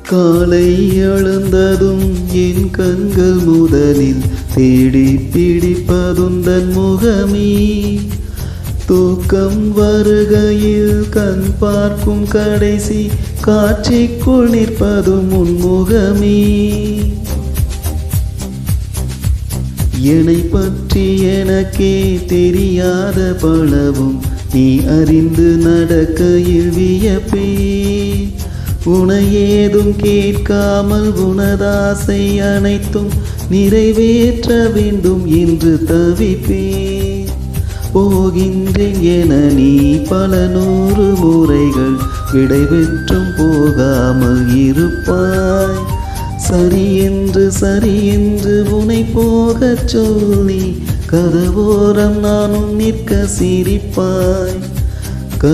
காலை எழுந்ததும் என் கண்கள் முதலில் தேடி பிடிப்பதுந்தன் முகமே. தூக்கம் வருகையில் கண் பார்க்கும் கடைசி காட்சிக்குள் நிற்பதும் உன் முகமே. என்னை பற்றி எனக்கே தெரியாத பலவும் நீ அறிந்து நடக்கையில் வியப்பே. உனை ஏதும் கேட்காமல் உனதாசை அனைத்தும் நிறைவேற்ற வேண்டும் என்று தவிப்பேன். போகின்றேன் என நீ பல 100 முறைகள் விடை பெற்றும் போகாமல் இருப்பாய். சரி என்று உனை போகச் சொல்லி கதவோரம் நானும் நிற்க சிரிப்பாய்.